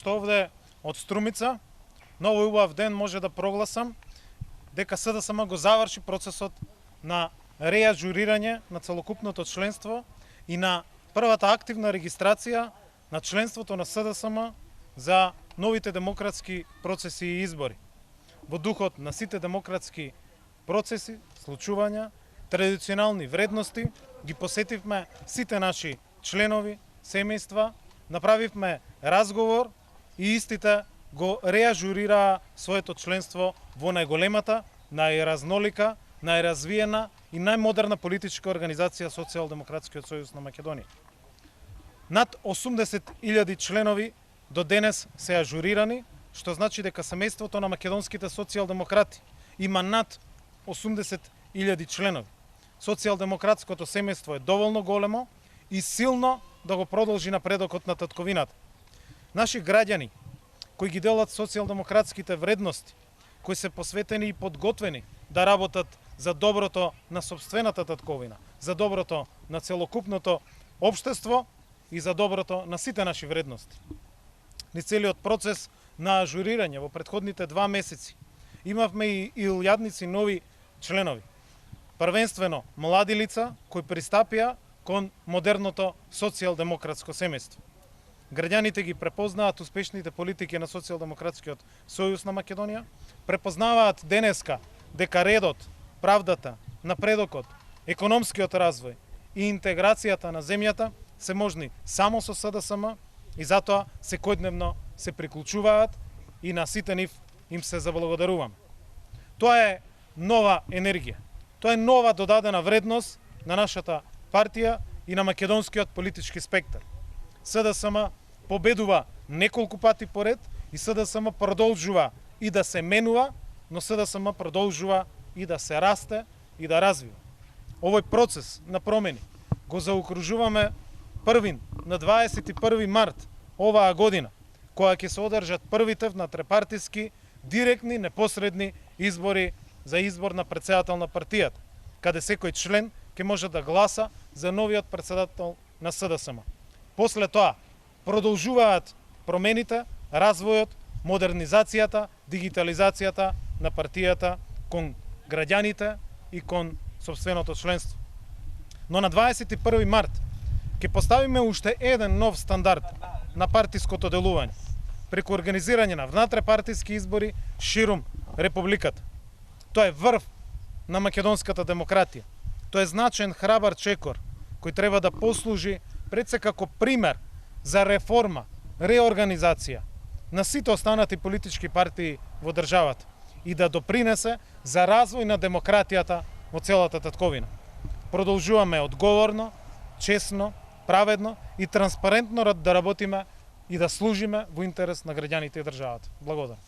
Што овде од Струмица, на овој убав ден може да прогласам дека СДСМ го заврши процесот на реажурирање на целокупното членство и на првата активна регистрација на членството на СДСМ за новите демократски процеси и избори. Во духот на сите демократски процеси, случувања, традиционални вредности, ги посетивме сите наши членови, семејства, направивме разговор и истите го реажурираа своето членство во најголемата, најразнолика, најразвиена и најмодерна политичка организација Социјалдемократскиот сојуз на Македонија. Над 80.000 членови до денес се ажурирани, што значи дека семејството на македонските социјалдемократи има над 80.000 членови. Социјалдемократското семејство е доволно големо и силно да го продолжи напредокот на татковината. Наши граѓани кои ги делат социјалдемократските вредности, кои се посветени и подготвени да работат за доброто на сопствената татковина, за доброто на целокупното општество и за доброто на сите наши вредности. Низ целиот процес на ажурирање во претходните 2 месеци имавме и илјадници нови членови. Првенствено млади лица кои пристапија кон модерното социјалдемократско семејство. Граѓаните ги препознаат успешните политики на Социјалдемократскиот сојуз на Македонија, препознаваат денеска дека редот, правдата, напредокот, економскиот развој и интеграцијата на земјата се можни само со СДСМ и затоа секојдневно се приклучуваат и на сите нив им се заблагодарувам. Тоа е нова енергија. Тоа е нова додадена вредност на нашата партија и на македонскиот политички спектар. СДСМ победува неколку пати поред и СДСМ продолжува и да се менува, но СДСМ продолжува и да се расте и да развива. Овој процес на промени го заокружуваме првин на 21 март оваа година, која ќе се одржат првите внатрепартиски директни непосредни избори за избор на претседател на партијата, каде секој член ќе може да гласа за новиот претседател на СДСМ. После тоа продолжуваат промените, развојот, модернизацијата, дигитализацијата на партијата кон граѓаните и кон сопственото членство. Но на 21 март ќе поставиме уште еден нов стандард на партиското делување преку организирање на внатрепартиски избори ширум републиката. Тоа е врв на македонската демократија. Тоа е значен храбар чекор кој треба да послужи пред се како пример за реформа, реорганизација на сите останати политички партии во државата и да допринесе за развој на демократијата во целата татковина. Продолжуваме одговорно, честно, праведно и транспарентно да работиме и да служиме во интерес на граѓаните и државата. Благодарам.